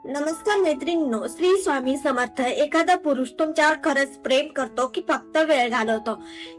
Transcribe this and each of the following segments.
नमस्कार मैत्रिणींनो, श्री स्वामी समर्थ. एखादा पुरुष तुमच्यावर खरंच प्रेम करतो की फक्त वेळ घालवतो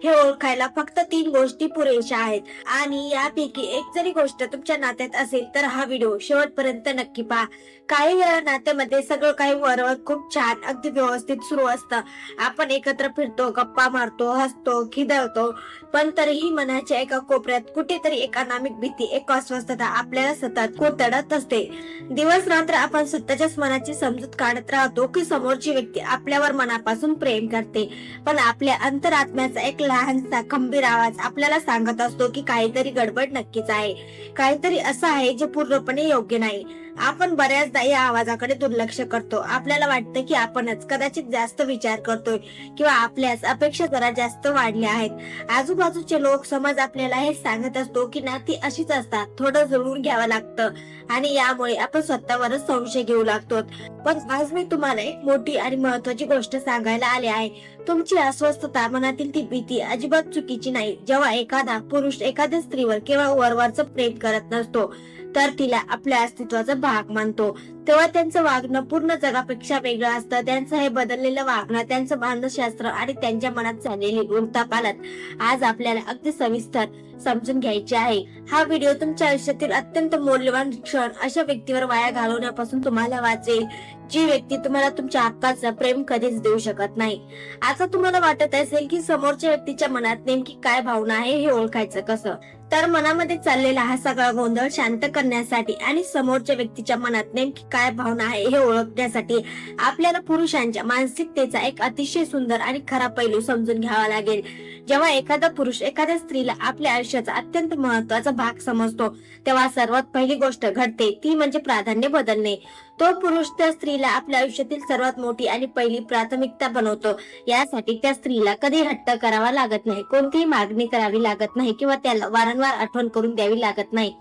हे ओळखायला फक्त 3 गोष्टी पुरेशा आहेत. आणि यापैकी एक जरी गोष्ट तुमच्या नात्यात असेल तर हा व्हिडिओ शेवटपर्यंत नक्की पहा. काही वेळा नात्यामध्ये सगळं काही वरवर खूप छान अगदी व्यवस्थित सुरू असतं. आपण एकत्र फिरतो, गप्पा मारतो, हसतो, खिदळतो, पण तरीही मनाच्या एका कोपऱ्यात कुठेतरी एक अनामिक भीती, एक अस्वस्थता आपल्याला सतत कोतडत असते. दिवस रात्र आपण स्वतःच्याच मनाची समजूत काढत राहतो की समोरची व्यक्ती आपल्यावर मनापासून प्रेम करते, पण आपल्या अंतरात्म्याचा एक लहानसा खंबीर आवाज आपल्याला सांगत असतो की काहीतरी गडबड नक्कीच आहे, काहीतरी असं आहे जे पूर्णपणे योग्य नाही. आपण बऱ्याचदा या आवाजाकडे दुर्लक्ष करतो. आपल्याला वाटतं की आपणच कदाचित जास्त विचार करतोय किंवा आपल्याच अपेक्षा जरा जास्त वाढल्या आहेत. आजूबाजूचे लोक, समाज आपल्याला हे सांगत असतो की नाती अशीच असतात, थोडं जुळवून घ्यावं लागतं, आणि यामुळे आपण स्वतःवरच संशय घेऊ लागतो. पण आज मी तुम्हाला एक मोठी आणि महत्वाची गोष्ट सांगायला आले आहे. तुमची अस्वस्थता, मनातील ती भीती अजिबात चुकीची नाही. जेव्हा एखादा पुरुष एखाद्या स्त्रीवर केवळ वरवरचं प्रेम करत नसतो, तर तिला आपल्या अस्तित्वाचा भाग मानतो, तेव्हा त्यांचं वागणं पूर्ण जगापेक्षा वेगळं असतं. त्यांचं हे बदललेलं वागणं, त्यांचं मानसशास्त्र आणि त्यांच्या मनात झालेली उलथापालथ आज आपल्याला अगदी सविस्तर समजून घ्यायची आहे. हा व्हिडिओ तुमच्या आयुष्यातील अत्यंत मौल्यवान क्षण अशा व्यक्तीवर वाया घालवण्यापासून तुम्हाला वाचेल, जी व्यक्ती तुम्हाला तुमच्या हक्काचं प्रेम कधीच देऊ शकत नाही. आता तुम्हाला वाटत असेल की समोरच्या व्यक्तीच्या मनात नेमकी काय भावना आहे हे ओळखायचं कसं? तर मनामध्ये चाललेला हा सगळा गोंधळ शांत करण्यासाठी आणि समोरच्या व्यक्तीच्या मनात नेमकी काय भावना आहे हे ओळखण्यासाठी आपल्याला पुरुषांच्या मानसिकतेचा एक अतिशय सुंदर आणि खरा पैलू समजून घ्यावा लागेल. जेव्हा एखादा पुरुष एखाद्या स्त्रीला आपल्या आयुष्याचा अत्यंत महत्वाचा भाग समजतो, तेव्हा सर्वात पहिली गोष्ट घडते ती म्हणजे प्राधान्य बदलणे. तो पुरुष त्या स्त्रीला आपल्या आयुष्यातील सर्वात मोठी आणि पहिली प्राथमिकता बनवतो. यासाठी त्या स्त्रीला कधी हट्ट करावा लागत नाही, कोणतीही मागणी करावी लागत नाही किंवा त्याला वारंवार आठवण करून द्यावी लागत नाही.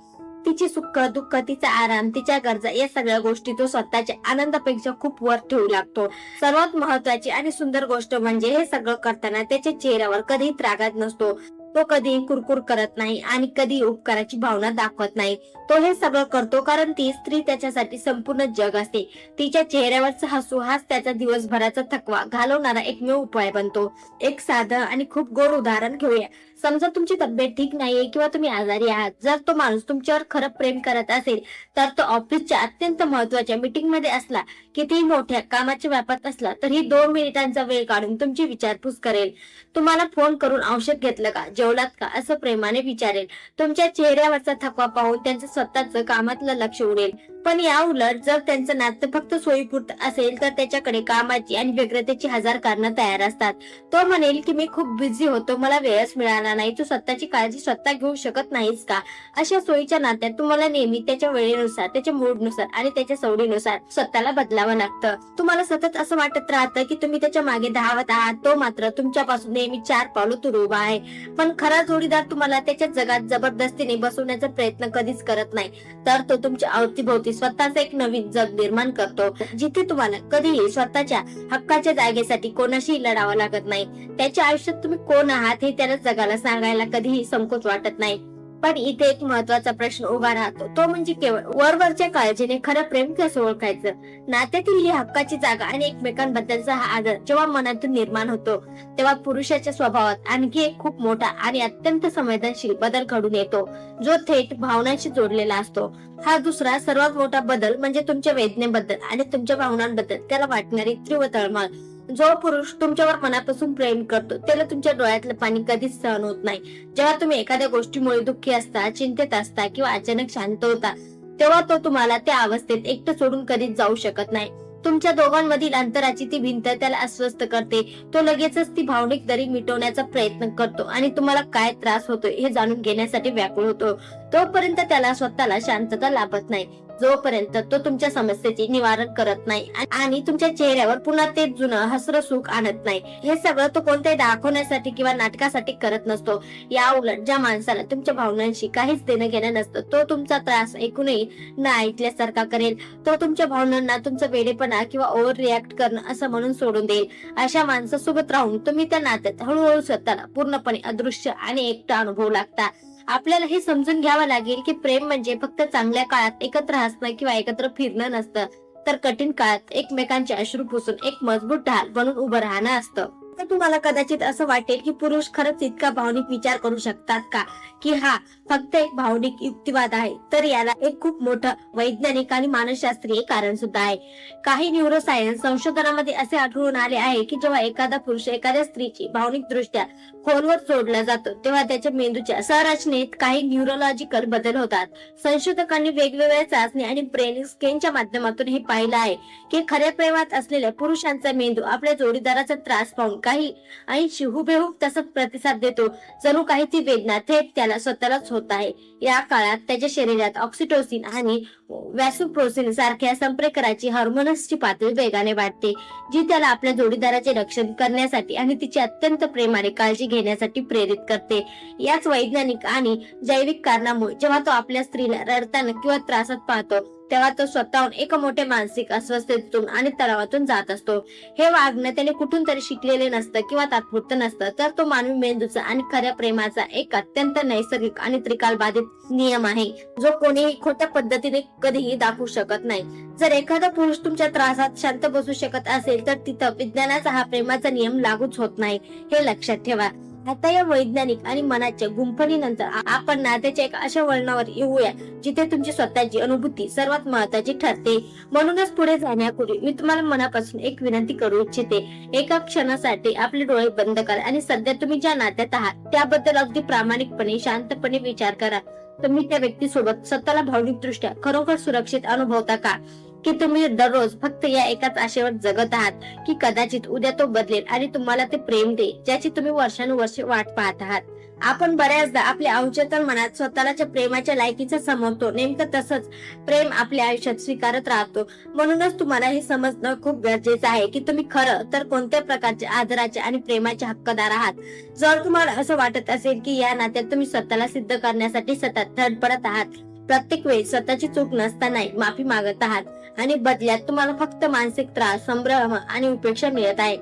तिची सुख दुःख, तिचा आराम, तिच्या गरजा या सगळ्या गोष्टी तो स्वतःच्या आनंदापेक्षा खूप वर ठेवू लागतो. सर्वात महत्वाची आणि सुंदर गोष्ट म्हणजे हे सगळं करताना त्याच्या चेहऱ्यावर कधीही त्रागत नसतो. तो कधी कुरकुर करत नाही आणि कधी उपकाराची भावना दाखवत नाही. तो हे सगळं करतो कारण ती स्त्री त्याच्यासाठी संपूर्ण जग असते. तिच्या चेहऱ्यावरचा हसू हाच त्याचा दिवसभराचा थकवा घालवणारा एकमेव उपाय बनतो. एक साधं आणि खूप गोड उदाहरण घेऊया. समजा तुमची तब्येत ठीक नाहीये किंवा तुम्ही आजारी आहात. जर तो माणूस तुमच्यावर खरं प्रेम करत असेल तर तो ऑफिसच्या अत्यंत महत्वाच्या मीटिंग मध्ये असला, कितीही मोठ्या कामाच्या व्यापात असला तरी 2 मिनिटांचा वेळ काढून तुमची विचारपूस करेल. तुम्हाला फोन करून औषध घेतलं का, जेवलात का असं प्रेमाने विचारेल. तुमच्या चेहऱ्यावरचा थकवा पाहून त्यांचं स्वतःच कामातलं लक्ष उडेल. पण या उलट जर त्यांचं नातं फक्त सोयीपुरतं असेल तर त्याच्याकडे कामाची आणि व्यग्रतेची 1000 कारणं तयार असतात. तो म्हणेल की मी खूप बिझी होतो, मला वेळच मिळाला नाही. तू स्वतःची काळजी स्वतः घेऊ शकत नाहीस का? अशा सोयीच्या नात्यात तुम्हाला नेहमी त्याच्या वेळेनुसार, त्याच्या मूडनुसार आणि त्याच्या सवडीनुसार स्वतःला बदलावं लागतं. तुम्हाला सतत असं वाटत राहतं की तुम्ही त्याच्या मागे धावत आहात, तो मात्र तुमच्यापासून नेहमी 4 पावलं दूर उभा आहे. पण खरा जोडीदार तुम्हाला त्याच्या जगात जबरदस्तीने बसवण्याचा प्रयत्न कधीच करत नाही, तर तो तुमच्या अवतीभोवती स्वतःच एक नवीन जग निर्माण करतो, जिथे तुम्हाला कधीही स्वतःच्या हक्काच्या जागेसाठी कोणाशी लढावं लागत नाही. त्याच्या आयुष्यात तुम्ही कोण आहात हे त्याला जगाला सांगायला कधीही संकोच वाटत नाही. पण इथे एक महत्वाचा प्रश्न उभा राहतो, तो म्हणजे केवळ वरवरच्या काळजीने खरं प्रेम कसं ओळखायचं? नात्यातील ही हक्काची जागा आणि एकमेकांबद्दलचा हा आदर जेव्हा मनातून निर्माण होतो, तेव्हा पुरुषाच्या स्वभावात आणखी एक खूप मोठा आणि अत्यंत संवेदनशील बदल घडून येतो, जो थेट भावनांशी जोडलेला असतो. हा दुसरा सर्वात मोठा बदल म्हणजे तुमच्या वेदनेबद्दल आणि तुमच्या भावनांबद्दल त्याला वाटणारी तीव्र तळमळ. जो पुरुष तुमच्यावर मनापासून प्रेम करतो त्याला तुमच्या डोळ्यातलं पाणी कधीच सहन होत नाही. जेव्हा तुम्ही एखाद्या गोष्टीमुळे दुःखी असता, चिंतेत असता किंवा अचानक शांत होता, तेव्हा तो तुम्हाला त्या अवस्थेत एकटं सोडून कधीच जाऊ शकत नाही. तुमच्या दोघांमधील अंतराची ती भिंत त्याला अस्वस्थ करते. तो लगेचच ती भावनिक दरी मिटवण्याचा प्रयत्न करतो आणि तुम्हाला काय त्रास होतोय हे जाणून घेण्यासाठी व्याकुळ होतो. तोपर्यंत त्याला स्वतःला शांतता लाभत नाही, जोपर्यंत तो तुमच्या समस्येचे निवारण करत नाही आणि तुमच्या चेहऱ्यावर पुन्हा ते जुनं हसरं सुख आणत नाही. हे सगळं तो कोणत्याही दाखवण्यासाठी किंवा नाटकासाठी करत नसतो. या उलट ज्या माणसाला तुमच्या भावनांशी काहीच देणं घेणं नसतं, तो तुमचा त्रास ऐकूनही न ऐकल्यासारखा करेल. तो तुमच्या भावनांना तुमचं वेडेपणा किंवा ओव्हर रिॲक्ट करणं असं म्हणून सोडून देईल. अशा माणसासोबत राहून तुम्ही त्या नात्यात हळूहळू स्वतःला पूर्णपणे अदृश्य आणि एकटा अनुभवू लागता. आपल्याला हे समजून घ्यावं लागेल की प्रेम म्हणजे फक्त चांगल्या काळात एकत्र हसणं किंवा एकत्र फिरणं नसतं. तर कठीण काळात एकमेकांचे अश्रू पुसून एक मजबूत ढाल बनून उभं राहणं असतं. तर तुम्हाला कदाचित असं वाटेल की पुरुष खरंच इतका भावनिक विचार करू शकतात का, की हा फक्त एक भावनिक युक्तिवाद आहे. तर याला एक खूप मोठं वैज्ञानिक आणि मानसशास्त्रीय कारण सुद्धा आहे. काही न्यूरोसायन्स संशोधनामध्ये असे आढळून आले आहे की जेव्हा एखादा पुरुष एखाद्या स्त्रीची भावनिक दृष्ट्या खोलवर जोडला जातो तेव्हा त्याच्या मेंदूच्या संरचनेत काही न्यूरोलॉजिकल बदल होतात. संशोधकांनी वेगवेगळ्या चाचणी आणि ब्रेन स्कॅनच्या माध्यमातून हे पाहिलं आहे की खऱ्या प्रेमात असलेल्या पुरुषांचा मेंदू आपल्या जोडीदाराचा त्रास पाहून काही ऐंशी हुबेहूब तसंच प्रतिसाद देतो, जणू काही ती वेदना थेट त्याला स्वतःलाच होत आहे. या काळात त्याच्या शरीरात ऑक्सिटोसिन आणि वॅसोप्रेसिन सारख्या संप्रेरकाची हार्मोन्सची पातळी वेगाने वाढते, जी त्याला आपल्या जोडीदाराचे रक्षण करण्यासाठी आणि तिची अत्यंत प्रेमाने काळजी घेण्यासाठी प्रेरित करते. याच वैज्ञानिक आणि जैविक कारणामुळे जेव्हा तो आपल्या स्त्रीला रडताना किंवा त्रासात पाहतो तेव्हा तो स्वतःहून एका मोठ्या मानसिक अस्वस्थतेतून आणि तणावातून जात असतो. हे वागणं त्याने कुठून तरी शिकलेले नसतं किंवा तात्पुरतं नसतं, तर तो मानवी मेंदूचा आणि खऱ्या प्रेमाचा एक अत्यंत नैसर्गिक आणि त्रिकाल बाधित नियम आहे, जो कोणीही खोट्या पद्धतीने कधीही दाखवू शकत नाही. जर एखादा पुरुष तुमच्या त्रासात शांत बसू शकत असेल तर तिथं विज्ञानाचा हा प्रेमाचा नियम लागूच होत नाही, हे लक्षात ठेवा. आता या वैज्ञानिक आणि मनाच्या गुंफणीनंतर आपण नात्याच्या एका अशा वळणावर येऊया जिथे तुमची स्वतःची अनुभूती सर्वात महत्त्वाची ठरते. म्हणूनच पुढे जाण्यापूर्वी मी तुम्हाला मनापासून एक विनंती करू इच्छिते. एका क्षणासाठी आपले डोळे बंद करा आणि सध्या तुम्ही ज्या नात्यात आहात त्याबद्दल अगदी प्रामाणिकपणे शांतपणे विचार करा. तुम्ही त्या व्यक्तीसोबत स्वतःला भावनिक दृष्ट्या खरोखर सुरक्षित अनुभवता का, की तुम्ही दररोज फक्त या एकाच आशेवर जगत आहात की कदाचित उद्या तो बदलेल आणि तुम्हाला ते प्रेम दे ज्याची तुम्ही वर्षानुवर्षे वाट पाहत आहात. आपण बऱ्याचदा आपल्या अवचेतन मनात स्वतःच्या प्रेमाच्या लायकीचं समजतो, नेमकं तसंच प्रेम आपल्या आयुष्यात स्वीकारत राहतो. म्हणूनच तुम्हाला हे समजणं खूप गरजेचं आहे की तुम्ही खरं तर कोणत्या प्रकारच्या आदराचे आणि प्रेमाचे हक्कदार आहात. जर तुम्हाला असं वाटत असेल की या नात्यात तुम्ही स्वतःला सिद्ध करण्यासाठी सतत धडपडत आहात, प्रत्येक वेळी स्वतःची चूक नसतानाही माफी मागत आहात आणि बदल्यात तुम्हाला फक्त मानसिक त्रास, संभ्रम आणि उपेक्षा मिळत आहे,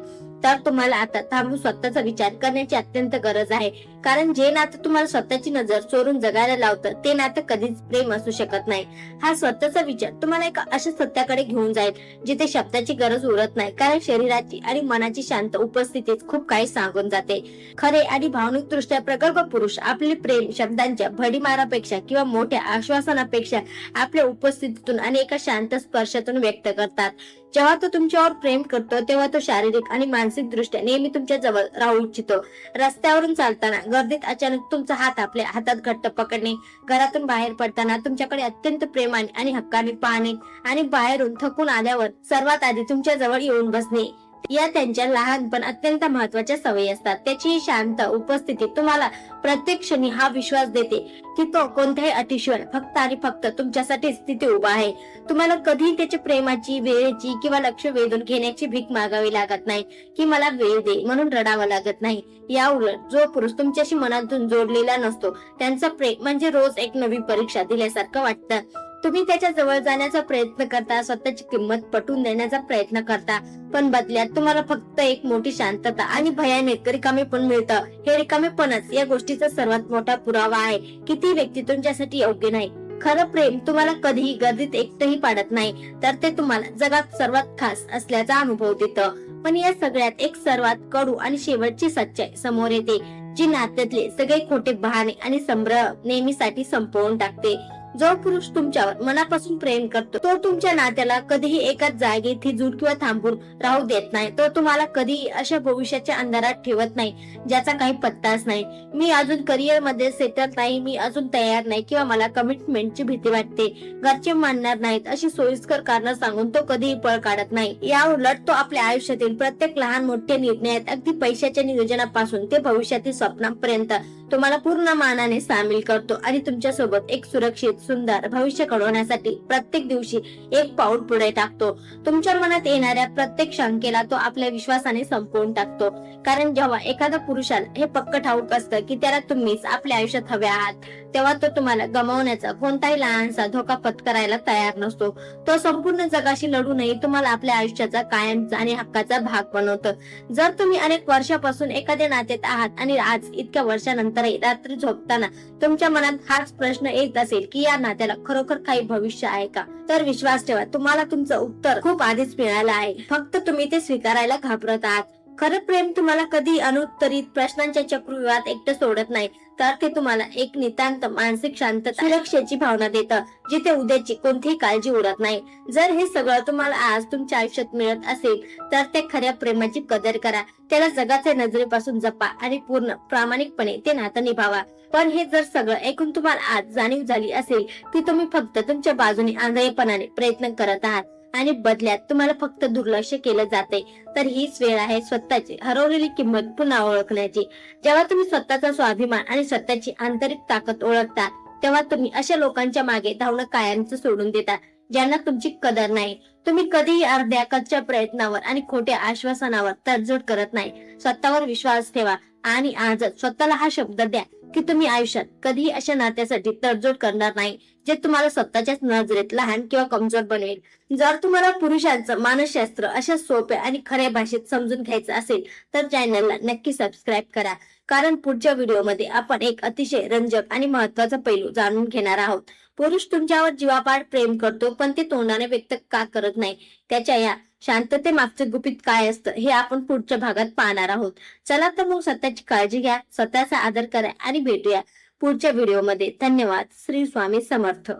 तर तुम्हाला आता थांबून स्वतःचा विचार करण्याची अत्यंत गरज आहे. कारण जे नातं तुम्हाला स्वतःची नजर चोरून जगायला लावतं ते नातं कधीच प्रेम असू शकत नाही. हा स्वतःचा विचार तुम्हाला एका अशा सत्याकडे घेऊन जाईल जिथे शब्दाची गरज उरत नाही, कारण शरीराची आणि मनाची शांत उपस्थितीत खूप काही सांगून जाते. खरे आणि भावनिक दृष्ट्या प्रगल्भ पुरुष आपले प्रेम शब्दांच्या भडीमारापेक्षा किंवा मोठ्या आश्वासनापेक्षा आपल्या उपस्थितीतून आणि एका शांत स्पर्शातून व्यक्त करतात. जेव्हा तो तुमच्यावर प्रेम करतो तेव्हा तो शारीरिक आणि मानसिक दृष्ट्या नेहमी तुमच्या जवळ राहू इच्छितो. रस्त्यावरून चालताना, गर्दीत अचानक तुमचा हात आपल्या हातात घट्ट पकडणे, घरातून बाहेर पडताना तुमच्याकडे अत्यंत प्रेमाने आणि हक्काने पाहणे आणि बाहेरून थकून आल्यावर सर्वात आधी तुमच्या जवळ येऊन बसणे, या त्यांच्या लहान पण अत्यंत महत्वाच्या सवयी असतात. त्याची शांत उपस्थिती तुम्हाला प्रत्येक क्षणी हा विश्वास देते की तो कोणत्याही अटीशिवाय फक्त आणि फक्त तुमच्यासाठीच तिथे उभा आहे. तुम्हाला कधीही त्याच्या प्रेमाची, वेळेची किंवा लक्ष वेधून घेण्याची भीक मागावी लागत नाही की मला वेळ दे म्हणून रडावं लागत नाही. या उलट जो पुरुष तुमच्याशी मनातून जोडलेला नसतो त्यांचा प्रेम म्हणजे रोज एक नवी परीक्षा दिल्यासारखं वाटतं. तुम्ही त्याच्या जवळ जाण्याचा प्रयत्न करता, स्वतःची किंमत पटवून देण्याचा प्रयत्न करता, पण बदल्यात तुम्हाला फक्त एक मोठी शांतता आणि भयानक रिकामेपण मिळतं. हे रिकामेपणच या गोष्टीचा सर्वात मोठा पुरावा आहे की ती व्यक्ती तुमच्यासाठी योग्य नाही. खरं प्रेम तुम्हाला कधीही गर्दीत एकटंही पाडत नाही, तर ते तुम्हाला जगात सर्वात खास असल्याचा अनुभव देतं. पण या सगळ्यात एक सर्वात कडू आणि शेवटची सच्चाई समोर येते, जी नात्यातले सगळे खोटे बहाणे आणि संभ्रम नेहमीसाठी संपवून टाकते. जो पुरुष तुमच्यावर मनापासून प्रेम करतो तो तुमच्या नात्याला कधीही एकाच जागेत थिजून किंवा थांबून राहू देत नाही. तो तुम्हाला कधीही अशा भविष्याच्या अंधारात ठेवत नाही ज्याचा काही पत्ताच नाही. मी अजून करिअर मध्ये सेटल नाही, मी अजून तयार नाही किंवा मला कमिटमेंटची भीती वाटते, घरचे मानणार नाहीत अशी सोयीस्कर कारण सांगून तो कधीही पळ काढत नाही. या उलट तो आपल्या आयुष्यातील प्रत्येक लहान मोठ्या निर्णयात, अगदी पैशाच्या नियोजनापासून ते भविष्यातील स्वप्नांपर्यंत तुम्हाला पूर्ण मानाने सामील करतो आणि तुमच्या सोबत एक सुरक्षित, सुंदर भविष्य घडवण्यासाठी प्रत्येक दिवशी एक पाऊल पुढे टाकतो. तुमच्या मनात येणाऱ्या प्रत्येक शंकेला तो आपल्या विश्वासाने संपवून टाकतो. कारण जेव्हा एखाद्या पुरुषाला हे पक्क ठाऊक असतं की त्याला तुम्हीच आपल्या आयुष्यात हवे आहात, तेव्हा तो तुम्हाला गमावण्याचा कोणताही लहानसा धोका पत्करायला तयार नसतो. तो संपूर्ण जगाशी लढूनही तुम्हाला आपल्या आयुष्याचा कायमचा आणि हक्काचा भाग बनवतो. जर तुम्ही अनेक वर्षापासून एखाद्या नात्यात आहात आणि आज इतक्या वर्षानंतर नंतरही रात्री झोपताना तुमच्या मनात हाच प्रश्न येत असेल की या नात्याला खरोखर काही भविष्य आहे का, तर विश्वास ठेवा, तुम्हाला तुमचं उत्तर खूप आधीच मिळालं आहे. फक्त तुम्ही ते स्वीकारायला घाबरत आहात. खरं प्रेम तुम्हाला कधी अनुत्तरित प्रश्नांच्या चक्रव्यूहात एकटं सोडत नाही, तर ते तुम्हाला एक नितांत मानसिक शांतता, सुरक्षेची भावना देतं, जिथे उद्याची कोणतीही काळजी उरत नाही. जर हे सगळं तुम्हाला आज तुमच्या आयुष्यात मिळत असेल तर त्या खऱ्या प्रेमाची कदर करा, त्याला जगाच्या नजरेपासून जपा आणि पूर्ण प्रामाणिकपणे ते नातं निभावा. पण हे जर सगळं ऐकून तुम्हाला आज जाणीव झाली असेल की तुम्ही फक्त तुमच्या बाजूने आंधळेपणाने प्रयत्न करत आहात आणि बदल्यात तुम्हाला फक्त दुर्लक्ष केलं जाते, तर हीच वेळ आहे स्वतःची हरवलेली किंमत पुन्हा ओळखण्याची. जेव्हा तुम्ही स्वतःचा स्वाभिमान आणि स्वतःची आंतरिक ताकद ओळखता, तेव्हा तुम्ही अशा लोकांच्या मागे धावणं कायमचं सोडून देता ज्यांना तुमची कदर नाही. तुम्ही कधीही अर्ध्या कच्च्या प्रयत्नावर आणि खोट्या आश्वासनावर तडजोड करत नाही. स्वतःवर विश्वास ठेवा आणि आजच स्वतःला हा शब्द द्या की तुम्ही आयुष्यात कधीही अशा नात्यासाठी तडजोड करणार नाही जे तुम्हाला स्वतःच्याच नजरेत लहान किंवा कमजोर बनवेल. जर तुम्हाला पुरुषांचं मानसशास्त्र अशा सोप्या आणि खऱ्या भाषेत समजून घ्यायचं असेल तर चॅनलला नक्की सबस्क्राईब करा, कारण पुढच्या व्हिडिओमध्ये आपण एक अतिशय रंजक आणि महत्वाचा पैलू जाणून घेणार आहोत. पुरुष तुमच्यावर जीवापाड प्रेम करतो, पण ते तोंडाने व्यक्त का करत नाही, त्याच्या या शांतते मागचे गुपित काय असतं हे आपण पुढच्या भागात पाहणार आहोत. चला तर मग स्वतःची काळजी घ्या, स्वतःचा आदर करा आणि भेटूया पुढच्या व्हिडिओमध्ये. धन्यवाद. श्री स्वामी समर्थ.